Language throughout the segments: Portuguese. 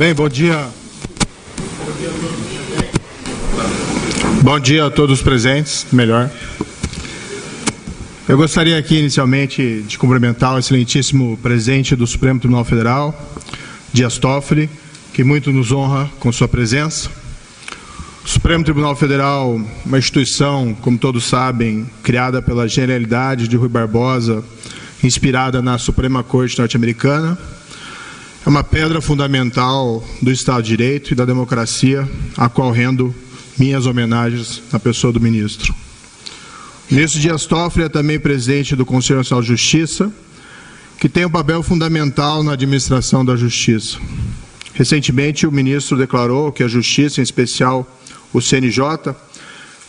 Bem, bom dia. Bom dia a todos os presentes, melhor. Eu gostaria aqui, inicialmente, de cumprimentar o excelentíssimo presidente do Supremo Tribunal Federal, Dias Toffoli, que muito nos honra com sua presença. O Supremo Tribunal Federal, uma instituição, como todos sabem, criada pela genialidade de Rui Barbosa, inspirada na Suprema Corte norte-americana, é uma pedra fundamental do Estado de Direito e da democracia, a qual rendo minhas homenagens na pessoa do ministro. O ministro Dias Toffoli é também presidente do Conselho Nacional de Justiça, que tem um papel fundamental na administração da justiça. Recentemente, o ministro declarou que a justiça, em especial o CNJ,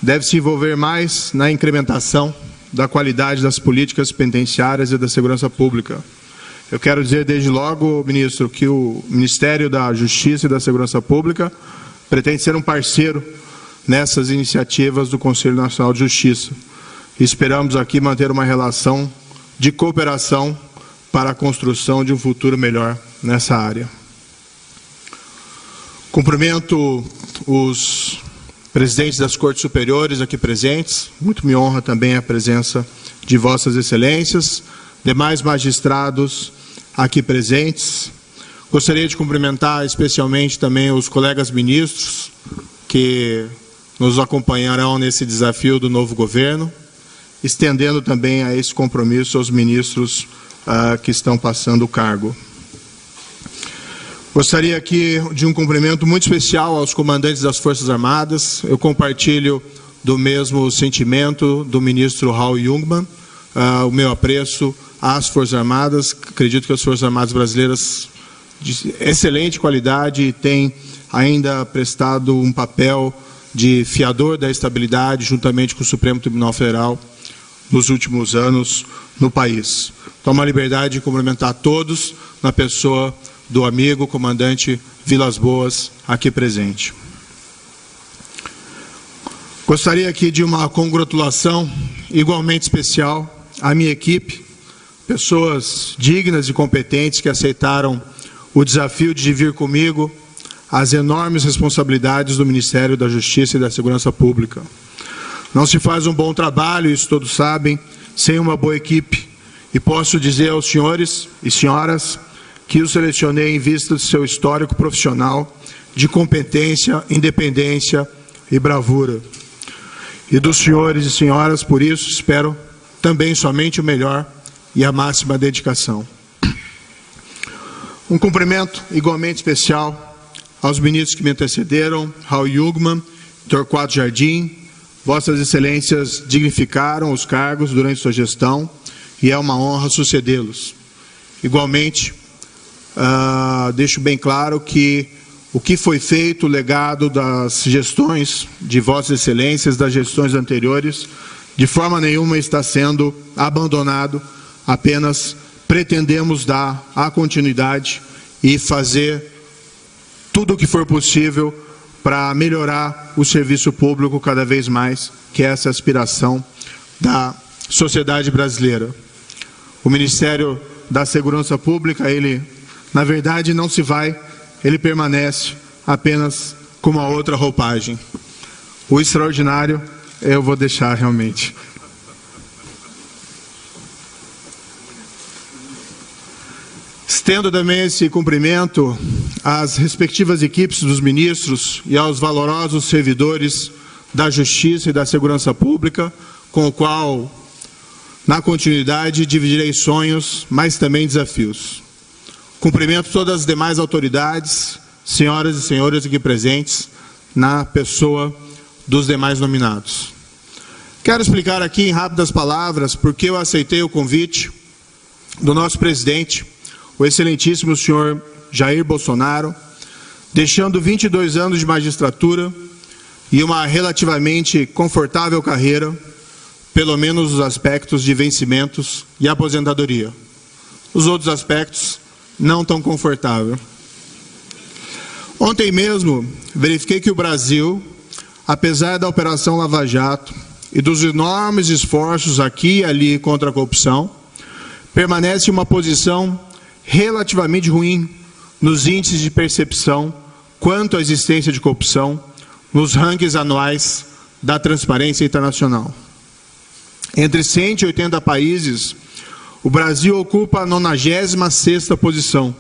deve se envolver mais na incrementação da qualidade das políticas penitenciárias e da segurança pública. Eu quero dizer desde logo, ministro, que o Ministério da Justiça e da Segurança Pública pretende ser um parceiro nessas iniciativas do Conselho Nacional de Justiça. Esperamos aqui manter uma relação de cooperação para a construção de um futuro melhor nessa área. Cumprimento os presidentes das Cortes Superiores aqui presentes. Muito me honra também a presença de Vossas Excelências, demais magistrados aqui presentes. Gostaria de cumprimentar especialmente também os colegas ministros que nos acompanharão nesse desafio do novo governo, estendendo também a esse compromisso aos ministros que estão passando o cargo. Gostaria aqui de um cumprimento muito especial aos comandantes das Forças Armadas. Eu compartilho do mesmo sentimento do ministro Raul Jungmann, o meu apreço às Forças Armadas. Acredito que as Forças Armadas brasileiras de excelente qualidade têm ainda prestado um papel de fiador da estabilidade juntamente com o Supremo Tribunal Federal nos últimos anos no país. Tomo a liberdade de cumprimentar todos na pessoa do amigo comandante Vilas Boas aqui presente. Gostaria aqui de uma congratulação igualmente especial à minha equipe, pessoas dignas e competentes que aceitaram o desafio de dividir comigo as enormes responsabilidades do Ministério da Justiça e da Segurança Pública. Não se faz um bom trabalho, isso todos sabem, sem uma boa equipe. E posso dizer aos senhores e senhoras que o selecionei em vista do seu histórico profissional de competência, independência e bravura. E dos senhores e senhoras, por isso, espero também somente o melhor e a máxima dedicação. Um cumprimento igualmente especial aos ministros que me antecederam, Raul Jungmann, Torquato Jardim. Vossas Excelências dignificaram os cargos durante sua gestão e é uma honra sucedê-los. Igualmente, deixo bem claro que o que foi feito, o legado das gestões de Vossas Excelências, das gestões anteriores, de forma nenhuma está sendo abandonado, apenas pretendemos dar a continuidade e fazer tudo o que for possível para melhorar o serviço público cada vez mais, que é essa aspiração da sociedade brasileira. O Ministério da Segurança Pública, ele, na verdade, não se vai, ele permanece apenas com uma outra roupagem. O extraordinário eu vou deixar realmente. Estendo também esse cumprimento às respectivas equipes dos ministros e aos valorosos servidores da Justiça e da Segurança Pública, com o qual, na continuidade, dividirei sonhos, mas também desafios. Cumprimento todas as demais autoridades, senhoras e senhores aqui presentes, na pessoa dos demais nominados. Quero explicar aqui em rápidas palavras porque eu aceitei o convite do nosso presidente, o excelentíssimo senhor Jair Bolsonaro, deixando 22 anos de magistratura e uma relativamente confortável carreira, pelo menos nos aspectos de vencimentos e aposentadoria. Os outros aspectos, não tão confortável. Ontem mesmo, verifiquei que o Brasil, apesar da Operação Lava Jato e dos enormes esforços aqui e ali contra a corrupção, permanece em uma posição relativamente ruim nos índices de percepção quanto à existência de corrupção nos rankings anuais da Transparência Internacional. Entre 180 países, o Brasil ocupa a 96ª posição.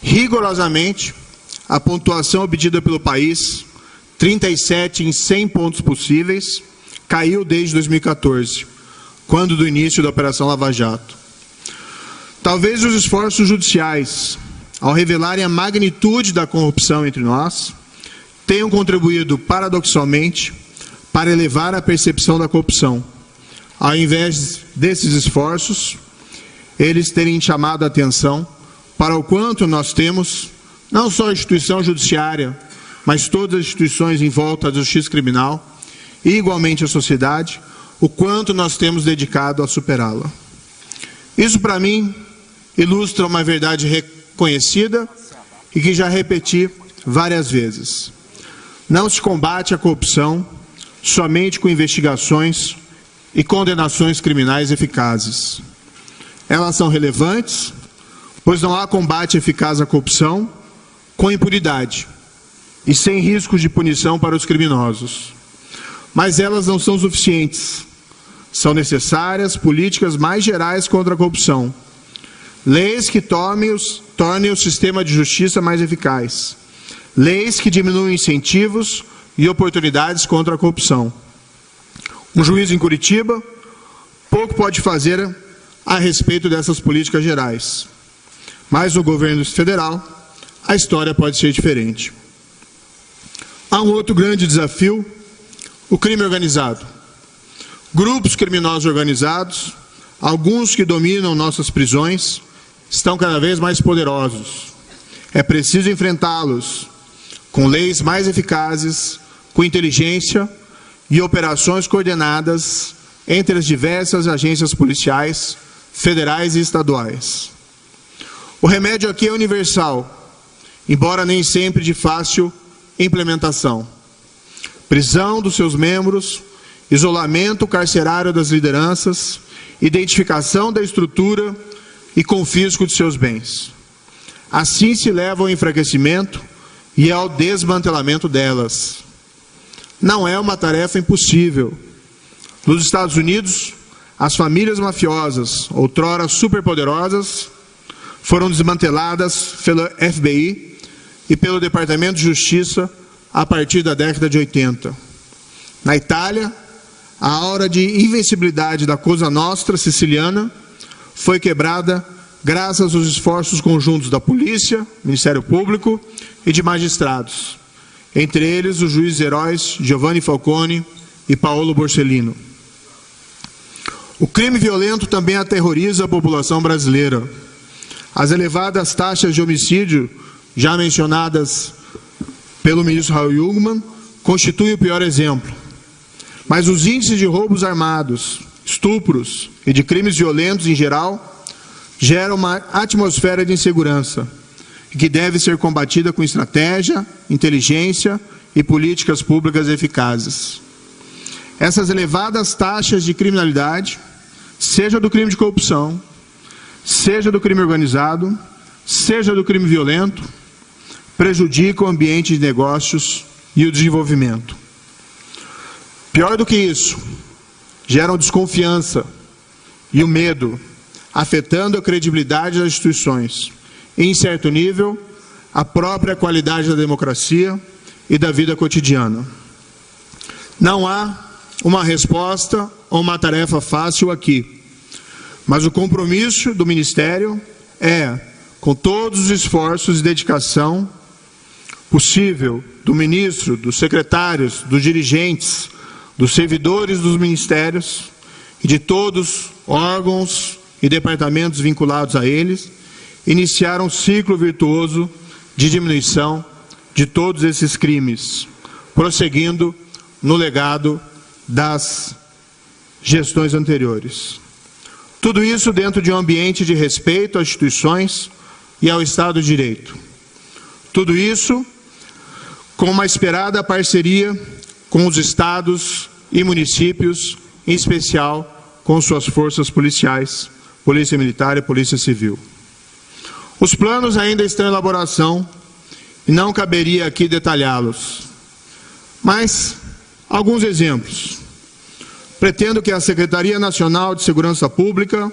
Rigorosamente, a pontuação obtida pelo país, 37 em 100 pontos possíveis, caiu desde 2014, quando do início da Operação Lava Jato. Talvez os esforços judiciais, ao revelarem a magnitude da corrupção entre nós, tenham contribuído, paradoxalmente, para elevar a percepção da corrupção. Ao invés desses esforços, eles terem chamado a atenção para o quanto nós temos, não só a instituição judiciária, mas todas as instituições em volta da justiça criminal, e igualmente a sociedade, o quanto nós temos dedicado a superá-la. Isso, para mim, ilustra uma verdade reconhecida e que já repeti várias vezes. Não se combate a corrupção somente com investigações e condenações criminais eficazes. Elas são relevantes, pois não há combate eficaz à corrupção com impunidade e sem riscos de punição para os criminosos. Mas elas não são suficientes. São necessárias políticas mais gerais contra a corrupção. Leis que tornem o sistema de justiça mais eficaz. Leis que diminuem incentivos e oportunidades contra a corrupção. Um juiz em Curitiba pouco pode fazer a respeito dessas políticas gerais. Mas no governo federal, a história pode ser diferente. Há um outro grande desafio, o crime organizado. Grupos criminosos organizados, alguns que dominam nossas prisões, estão cada vez mais poderosos. É preciso enfrentá-los com leis mais eficazes, com inteligência e operações coordenadas entre as diversas agências policiais, federais e estaduais. O remédio aqui é universal, embora nem sempre de fácil implementação. Prisão dos seus membros, isolamento carcerário das lideranças, identificação da estrutura e confisco de seus bens. Assim se leva ao enfraquecimento e ao desmantelamento delas. Não é uma tarefa impossível. Nos Estados Unidos, as famílias mafiosas, outrora superpoderosas, foram desmanteladas pelo FBI e pelo Departamento de Justiça a partir da década de 80. Na Itália, a aura de invencibilidade da Cosa Nostra siciliana foi quebrada graças aos esforços conjuntos da polícia, Ministério Público e de magistrados, entre eles os juízes heróis Giovanni Falcone e Paolo Borsellino. O crime violento também aterroriza a população brasileira. As elevadas taxas de homicídio, já mencionadas pelo ministro Raul Jungmann, constituem o pior exemplo. Mas os índices de roubos armados, estupros e de crimes violentos em geral geram uma atmosfera de insegurança que deve ser combatida com estratégia, inteligência e políticas públicas eficazes. Essas elevadas taxas de criminalidade, seja do crime de corrupção, seja do crime organizado, seja do crime violento, prejudicam o ambiente de negócios e o desenvolvimento. Pior do que isso, geram desconfiança e o medo, afetando a credibilidade das instituições e, em certo nível, a própria qualidade da democracia e da vida cotidiana. Não há uma resposta ou uma tarefa fácil aqui, mas o compromisso do Ministério é, com todos os esforços e dedicação possível do ministro, dos secretários, dos dirigentes, dos servidores dos ministérios e de todos órgãos e departamentos vinculados a eles, iniciar um ciclo virtuoso de diminuição de todos esses crimes, prosseguindo no legado das gestões anteriores. Tudo isso dentro de um ambiente de respeito às instituições e ao Estado de Direito. Tudo isso com uma esperada parceria com os estados e municípios, em especial com suas forças policiais, Polícia Militar e Polícia Civil. Os planos ainda estão em elaboração e não caberia aqui detalhá-los. Mas, alguns exemplos. Pretendo que a Secretaria Nacional de Segurança Pública,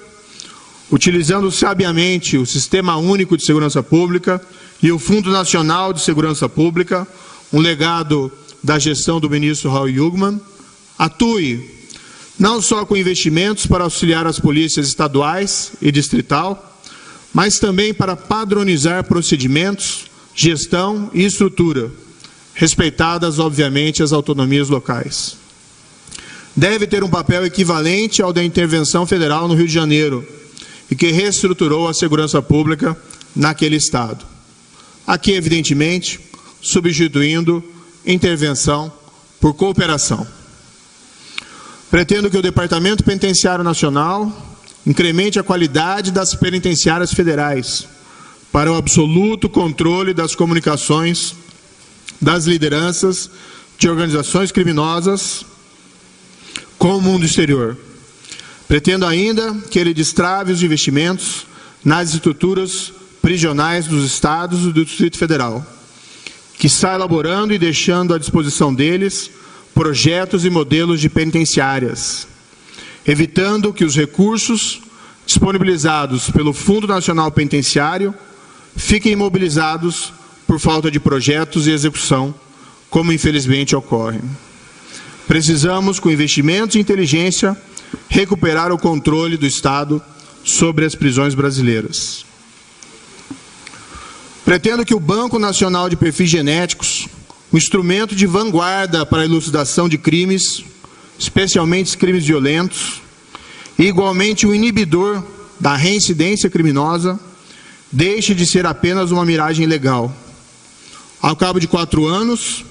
utilizando sabiamente o Sistema Único de Segurança Pública e o Fundo Nacional de Segurança Pública, um legado da gestão do ministro Raul Jungmann, atue não só com investimentos para auxiliar as polícias estaduais e distrital, mas também para padronizar procedimentos, gestão e estrutura, respeitadas, obviamente, as autonomias locais. Deve ter um papel equivalente ao da intervenção federal no Rio de Janeiro, e que reestruturou a segurança pública naquele estado. Aqui, evidentemente, substituindo intervenção por cooperação. Pretendo que o Departamento Penitenciário Nacional incremente a qualidade das penitenciárias federais para o absoluto controle das comunicações das lideranças de organizações criminosas com o mundo exterior. Pretendo ainda que ele destrave os investimentos nas estruturas prisionais dos estados e do Distrito Federal, que está elaborando e deixando à disposição deles projetos e modelos de penitenciárias, evitando que os recursos disponibilizados pelo Fundo Nacional Penitenciário fiquem imobilizados por falta de projetos e execução, como infelizmente ocorre. Precisamos, com investimentos e inteligência, recuperar o controle do Estado sobre as prisões brasileiras. Pretendo que o Banco Nacional de Perfis Genéticos, um instrumento de vanguarda para a elucidação de crimes, especialmente crimes violentos, e igualmente um inibidor da reincidência criminosa, deixe de ser apenas uma miragem legal. Ao cabo de 4 anos,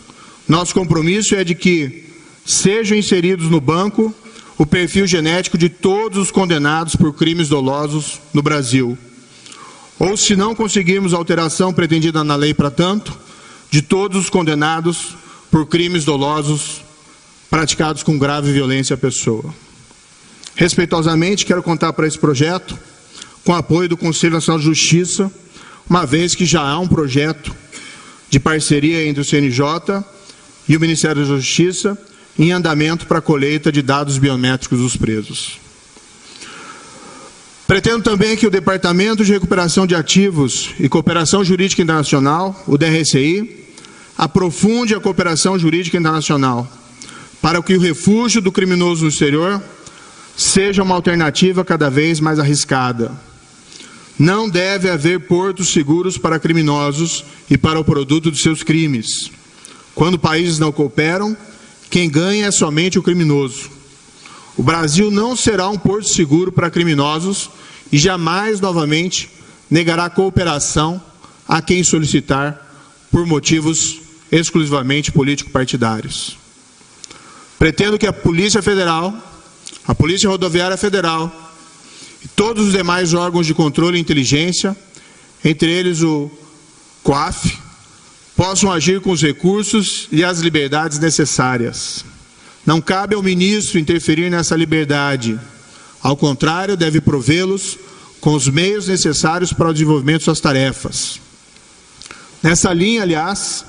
nosso compromisso é de que sejam inseridos no banco o perfil genético de todos os condenados por crimes dolosos no Brasil. Ou, se não conseguirmos a alteração pretendida na lei para tanto, de todos os condenados por crimes dolosos praticados com grave violência à pessoa. Respeitosamente, quero contar para esse projeto com o apoio do Conselho Nacional de Justiça, uma vez que já há um projeto de parceria entre o CNJ e o Ministério da Justiça em andamento para a colheita de dados biométricos dos presos. Pretendo também que o Departamento de Recuperação de Ativos e Cooperação Jurídica Internacional, o DRCI, aprofunde a cooperação jurídica internacional para que o refúgio do criminoso no exterior seja uma alternativa cada vez mais arriscada. Não deve haver portos seguros para criminosos e para o produto de seus crimes. Quando países não cooperam, quem ganha é somente o criminoso. O Brasil não será um porto seguro para criminosos e jamais, novamente, negará cooperação a quem solicitar por motivos exclusivamente político-partidários. Pretendo que a Polícia Federal, a Polícia Rodoviária Federal e todos os demais órgãos de controle e inteligência, entre eles o COAF, possam agir com os recursos e as liberdades necessárias. Não cabe ao ministro interferir nessa liberdade. Ao contrário, deve provê-los com os meios necessários para o desenvolvimento de suas tarefas. Nessa linha, aliás,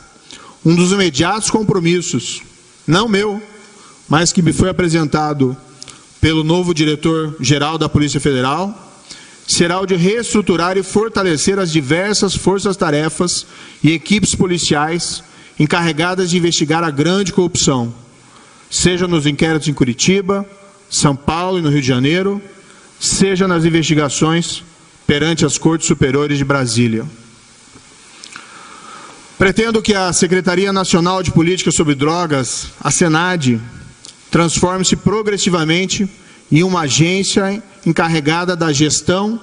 um dos imediatos compromissos, não meu, mas que me foi apresentado pelo novo diretor-geral da Polícia Federal, será o de reestruturar e fortalecer as diversas forças-tarefas e equipes policiais encarregadas de investigar a grande corrupção, seja nos inquéritos em Curitiba, São Paulo e no Rio de Janeiro, seja nas investigações perante as Cortes Superiores de Brasília. Pretendo que a Secretaria Nacional de Política sobre Drogas, a SENAD, transforme-se progressivamente em uma agência encarregada da gestão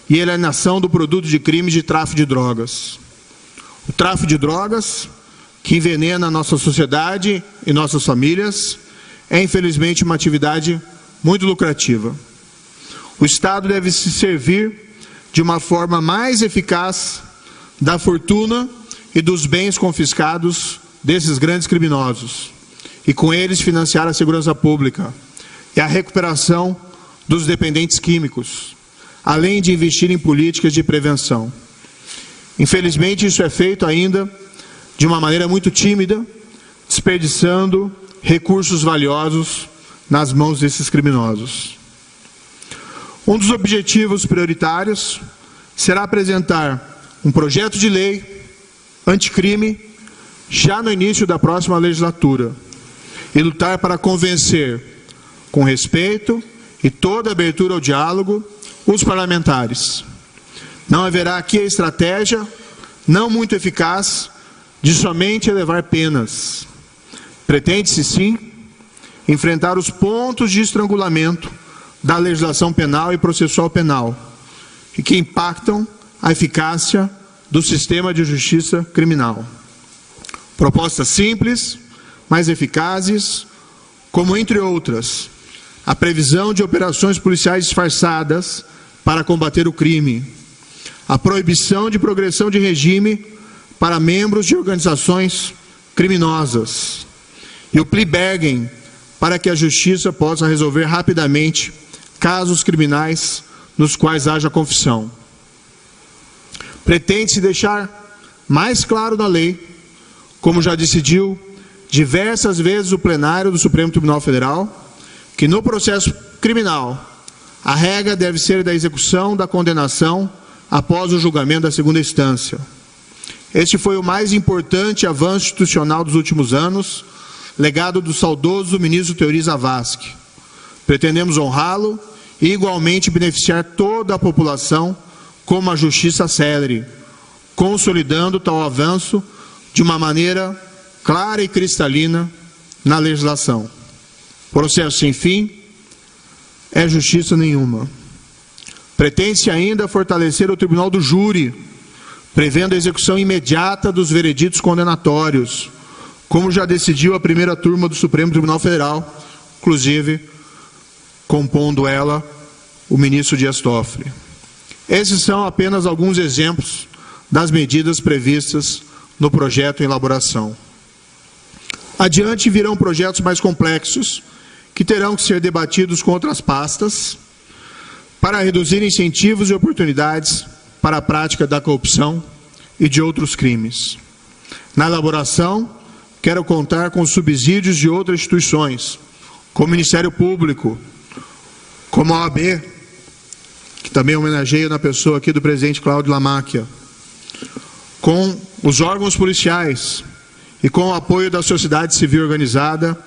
e alienação do produto de crimes de tráfico de drogas. O tráfico de drogas, que envenena a nossa sociedade e nossas famílias, é infelizmente uma atividade muito lucrativa. O Estado deve se servir de uma forma mais eficaz da fortuna e dos bens confiscados desses grandes criminosos, e com eles financiar a segurança pública e a recuperação dos dependentes químicos, além de investir em políticas de prevenção. Infelizmente, isso é feito ainda de uma maneira muito tímida, desperdiçando recursos valiosos nas mãos desses criminosos. Um dos objetivos prioritários será apresentar um projeto de lei anticrime já no início da próxima legislatura e lutar para convencer, com respeito e toda abertura ao diálogo, os parlamentares. Não haverá aqui a estratégia, não muito eficaz, de somente elevar penas. Pretende-se, sim, enfrentar os pontos de estrangulamento da legislação penal e processual penal, e que impactam a eficácia do sistema de justiça criminal. Propostas simples, mas eficazes, como, entre outras, a previsão de operações policiais disfarçadas para combater o crime, a proibição de progressão de regime para membros de organizações criminosas e o plea bargain para que a justiça possa resolver rapidamente casos criminais nos quais haja confissão. Pretende-se deixar mais claro na lei, como já decidiu diversas vezes o plenário do Supremo Tribunal Federal, que no processo criminal a regra deve ser da execução da condenação após o julgamento da segunda instância. Este foi o mais importante avanço institucional dos últimos anos, legado do saudoso ministro Teori Zavascki. Pretendemos honrá-lo e igualmente beneficiar toda a população com uma justiça célere, consolidando tal avanço de uma maneira clara e cristalina na legislação. Processo sem fim é justiça nenhuma. Pretende-se ainda fortalecer o Tribunal do Júri, prevendo a execução imediata dos vereditos condenatórios, como já decidiu a primeira turma do Supremo Tribunal Federal, inclusive compondo ela o ministro Dias Toffoli. Esses são apenas alguns exemplos das medidas previstas no projeto em elaboração. Adiante virão projetos mais complexos, que terão que ser debatidos com outras pastas, para reduzir incentivos e oportunidades para a prática da corrupção e de outros crimes. Na elaboração, quero contar com os subsídios de outras instituições, como o Ministério Público, como a OAB, que também homenageio na pessoa aqui do presidente Cláudio Lamáquia, com os órgãos policiais e com o apoio da sociedade civil organizada,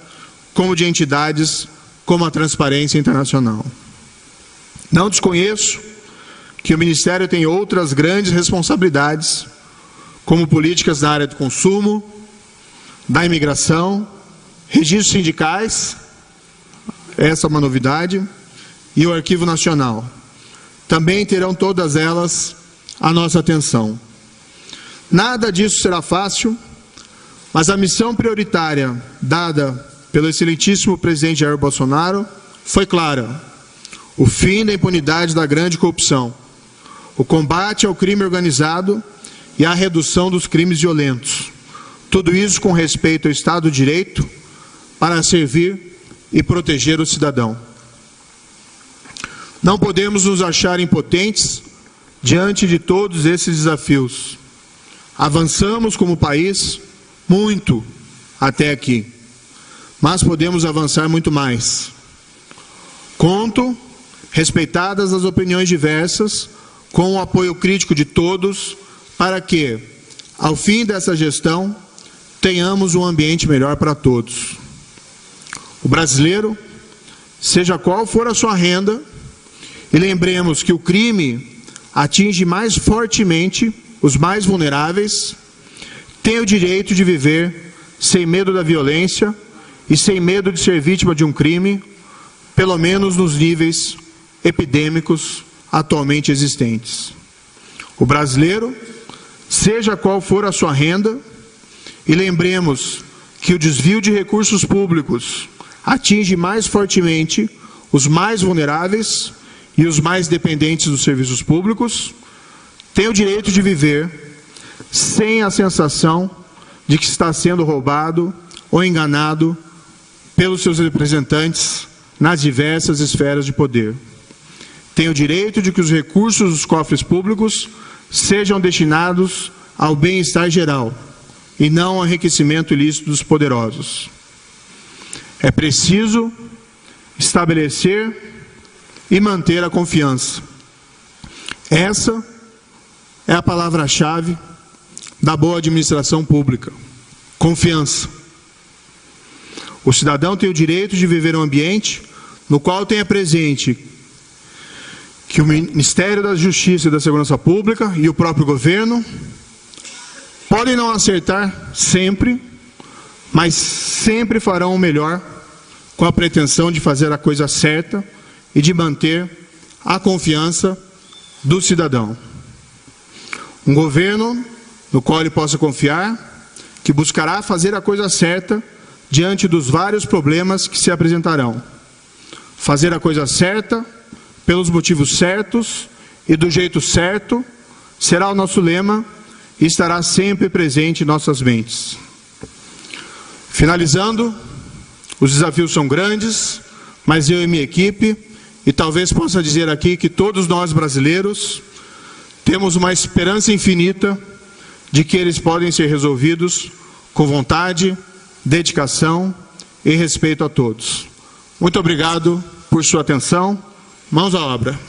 como de entidades como a Transparência Internacional. Não desconheço que o Ministério tem outras grandes responsabilidades, como políticas na área do consumo, da imigração, registros sindicais, essa é uma novidade, e o Arquivo Nacional. Também terão todas elas a nossa atenção. Nada disso será fácil, mas a missão prioritária dada pelo excelentíssimo presidente Jair Bolsonaro foi clara: o fim da impunidade da grande corrupção, o combate ao crime organizado e a redução dos crimes violentos. Tudo isso com respeito ao Estado de Direito, para servir e proteger o cidadão. Não podemos nos achar impotentes diante de todos esses desafios. Avançamos como país muito até aqui, mas podemos avançar muito mais. Conto, respeitadas as opiniões diversas, com o apoio crítico de todos, para que, ao fim dessa gestão, tenhamos um ambiente melhor para todos. O brasileiro, seja qual for a sua renda, e lembremos que o crime atinge mais fortemente os mais vulneráveis, tem o direito de viver sem medo da violência e sem medo de ser vítima de um crime, pelo menos nos níveis epidêmicos atualmente existentes. O brasileiro, seja qual for a sua renda, e lembremos que o desvio de recursos públicos atinge mais fortemente os mais vulneráveis e os mais dependentes dos serviços públicos, tem o direito de viver sem a sensação de que está sendo roubado ou enganado pelos seus representantes nas diversas esferas de poder. Tem o direito de que os recursos dos cofres públicos sejam destinados ao bem-estar geral e não ao enriquecimento ilícito dos poderosos. É preciso estabelecer e manter a confiança. Essa é a palavra-chave da boa administração pública. Confiança. O cidadão tem o direito de viver um ambiente no qual tenha presente que o Ministério da Justiça e da Segurança Pública e o próprio governo podem não acertar sempre, mas sempre farão o melhor com a pretensão de fazer a coisa certa e de manter a confiança do cidadão. Um governo no qual ele possa confiar, que buscará fazer a coisa certa diante dos vários problemas que se apresentarão. Fazer a coisa certa, pelos motivos certos e do jeito certo, será o nosso lema e estará sempre presente em nossas mentes. Finalizando, os desafios são grandes, mas eu e minha equipe, e talvez possa dizer aqui que todos nós brasileiros temos uma esperança infinita de que eles podem ser resolvidos com vontade, dedicação e respeito a todos. Muito obrigado por sua atenção. Mãos à obra.